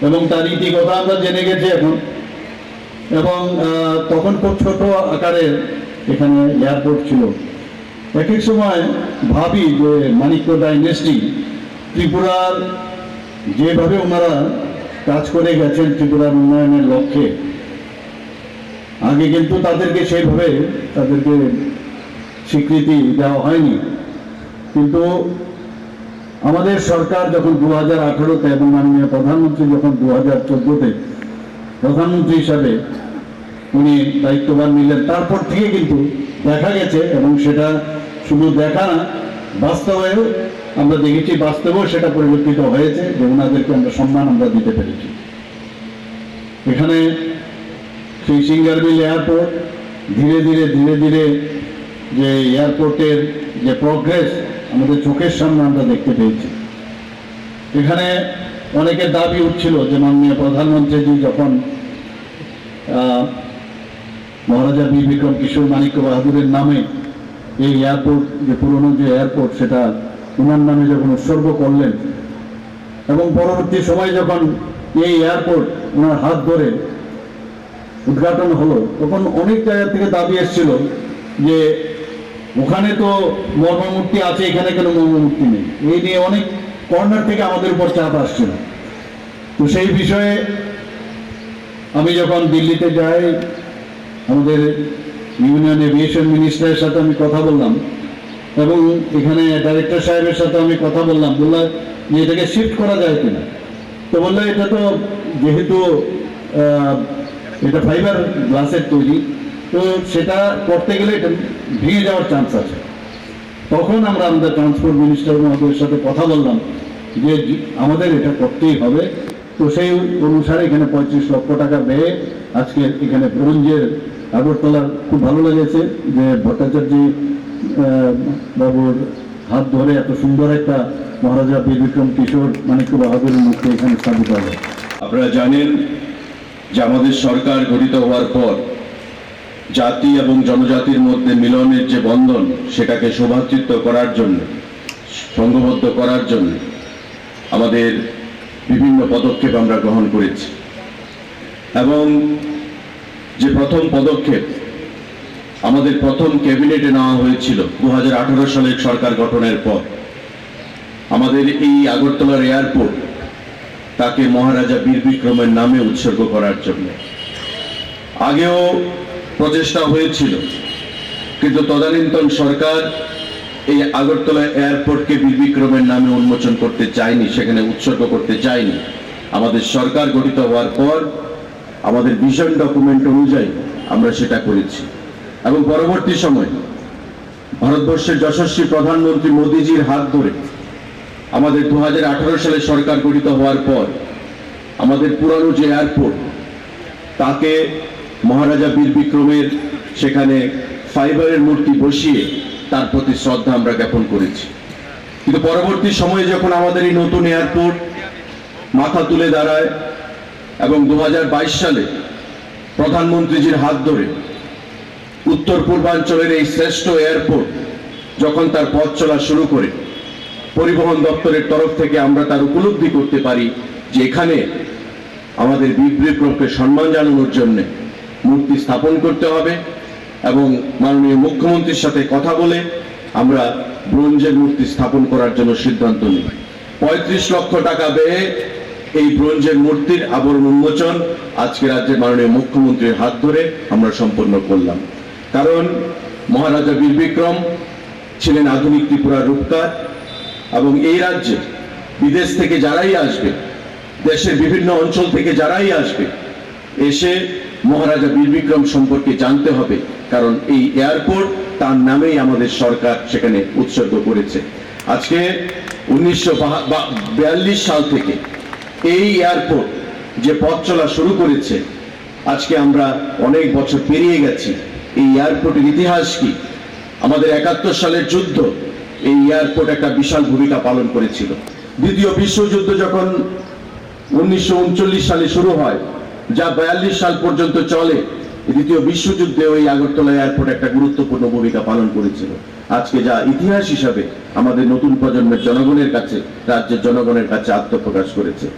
এবং তার ইতিকথা আমরা জেনে গেছি এখন। এবং তখন খুব ছোট আকারের এখানে এয়ারপোর্ট ছিল। এক এক সময় ভাবি যে মানিক্য ডাইনেস্টি ত্রিপুরার যেভাবে ওনারা কাজ করে গেছেন ত্রিপুরার উন্নয়নের লক্ষ্যে, আগে কিন্তু তাদেরকে সেইভাবে তাদেরকে স্বীকৃতি দেওয়া হয়নি। কিন্তু আমাদের সরকার যখন 2018-তে এবং মাননীয় প্রধানমন্ত্রী যখন 2014-তে প্রধানমন্ত্রী হিসাবে উনি দায়িত্বভার নিলেন, তারপর থেকে কিন্তু দেখা গেছে, এবং সেটা শুধু দেখা না, বাস্তবেও আমরা দেখেছি, বাস্তবেও সেটা পরিলক্ষিত হয়েছে যে ওনাদেরকে আমরা সম্মান আমরা দিতে পেরেছি। এখানে সেই সিঙ্গারবিল এয়ারপোর্ট ধীরে ধীরে যে এয়ারপোর্টের যে প্রগ্রেস আমাদের চোখের সামনে আমরা দেখতে পেয়েছি। এখানে অনেকের দাবি উঠছিল যে মাননীয় প্রধানমন্ত্রীজি যখন মহারাজা বীর বিক্রম কিশোর মানিক্য বাহাদুরের নামে এই এয়ারপোর্ট, যে পুরনো যে এয়ারপোর্ট, সেটা ওনার নামে যখন উৎসর্গ করলেন, এবং পরবর্তী সময় যখন এই এয়ারপোর্ট ওনার হাত ধরে উদ্ঘাটন হলো, তখন অনেক জায়গা থেকে দাবি এসেছিল যে ওখানে তো মর্মমূর্তি আছে, এখানে কেন মর্মমূর্তি নেই। এই নিয়ে অনেক কর্নার থেকে আমাদের উপর চাপ আসছিল। তো সেই বিষয়ে আমি যখন দিল্লিতে যাই, আমাদের ইউনিয়ন এভিয়েশন মিনিস্টারের সাথে আমি কথা বললাম, এবং এখানে ডাইরেক্টর সাহেবের সাথে আমি কথা বললাম যে এটাকে শিফট করা যায় কিনা। তো বললো এটা তো যেহেতু এটা ফাইবার গ্লাসের তৈরি, তো সেটা করতে গেলে এটা ভেঙে যাওয়ার চান্স আছে। তখন আমরা আমাদের ট্রান্সপোর্ট মিনিস্টার মহোদয়ের সাথে কথা বললাম যে আমাদের এটা করতেই হবে। তো সেই অনুসারে এখানে 35 লক্ষ টাকা ব্যয়ে আজকে এখানে ব্রোঞ্জের আগরতলার, খুব ভালো লেগেছে যে ভট্টাচার্য বাবুর হাত ধরে এত সুন্দর একটা মহারাজা বীর বিক্রম কিশোর মানিক্য বাহাদুরের মূর্তি এখানে স্থাপিত হবে। আপনারা জানেন যে আমাদের সরকার গঠিত হওয়ার পর জাতি এবং জনজাতির মধ্যে মিলনের যে বন্ধন, সেটাকে শোভাতৃত্ব করার জন্য, সংঘবদ্ধ করার জন্য আমাদের বিভিন্ন পদক্ষেপ আমরা গ্রহণ করেছি। এবং যে প্রথম পদক্ষেপ আমাদের প্রথম ক্যাবিনেটে নেওয়া হয়েছিল 2018 সালের সরকার গঠনের পর, আমাদের এই আগরতলার এয়ারপোর্ট তাকে মহারাজা বীর বিক্রমের নামে উৎসর্গ করার জন্য। আগেও প্রচেষ্টা হয়েছিল, কিন্তু তদানীন্তন সরকার এই আগরতলা এয়ারপোর্টকে বীর বিক্রমের নামে উন্মোচন করতে চায়নি, সেখানে উৎসর্গ করতে চায়নি। আমাদের সরকার গঠিত হওয়ার পর আমাদের ভিশন ডকুমেন্ট অনুযায়ী আমরা সেটা করেছি। এবং পরবর্তী সময় ভারতবর্ষের যশস্বী প্রধানমন্ত্রী মোদীজির হাত ধরে আমাদের 2018 সালে সরকার গঠিত হওয়ার পর আমাদের পুরানো যে এয়ারপোর্ট, তাকে মহারাজা বীর বিক্রমের সেখানে ফাইবারের মূর্তি বসিয়ে তার প্রতি শ্রদ্ধা আমরা জ্ঞাপন করেছি। কিন্তু পরবর্তী সময়ে যখন আমাদের এই নতুন এয়ারপোর্ট মাথা তুলে দাঁড়ায় এবং 2022 সালে প্রধানমন্ত্রীজির হাত ধরে উত্তর পূর্বাঞ্চলের এই শ্রেষ্ঠ এয়ারপোর্ট যখন তার পথ চলা শুরু করে, পরিবহন দপ্তরের তরফ থেকে আমরা তার উপলব্ধি করতে পারি যে এখানে আমাদের বীর বিক্রমকে সম্মান জানানোর জন্য মূর্তি স্থাপন করতে হবে। এবং মাননীয় মুখ্যমন্ত্রীর সাথে কথা বলে আমরা ব্রোঞ্জের মূর্তি স্থাপন করার জন্য সিদ্ধান্ত নিই। 35 লক্ষ টাকা ব্যয়ে এই ব্রোঞ্জের মূর্তির আবরণ উন্মোচন আজকে রাজ্যের মাননীয় মুখ্যমন্ত্রীর হাত ধরে আমরা সম্পন্ন করলাম। কারণ মহারাজা বীর বিক্রম ছিলেন আধুনিক ত্রিপুরার রূপকার, এবং এই রাজ্যে বিদেশ থেকে যারাই আসবে, দেশের বিভিন্ন অঞ্চল থেকে যারাই আসবে, এসে মহারাজা বীর বিক্রম সম্পর্কে জানতে হবে। কারণ এই এয়ারপোর্ট তার নামেই আমাদের সরকার সেখানে উৎসর্গ করেছে। আজকে 1942 সাল থেকে এই এয়ারপোর্ট যে পথ চলা শুরু করেছে, আজকে আমরা অনেক বছর পেরিয়ে গেছি। এই এয়ারপোর্টের ইতিহাস কি? আমাদের 71 সালের যুদ্ধ, এই এয়ারপোর্ট একটা বিশাল ভূমিকা পালন করেছিল। দ্বিতীয় বিশ্বযুদ্ধ যখন 1939 সালে শুরু হয়, যা 42 সাল পর্যন্ত চলে, দ্বিতীয় বিশ্বযুদ্ধে ওই আগরতলা এয়ারপোর্ট একটা গুরুত্বপূর্ণ ভূমিকা পালন করেছিল। আজকে যা ইতিহাস হিসাবে আমাদের নতুন প্রজন্মের জনগণের কাছে, রাজ্যের জনগণের কাছে আত্মপ্রকাশ করেছে।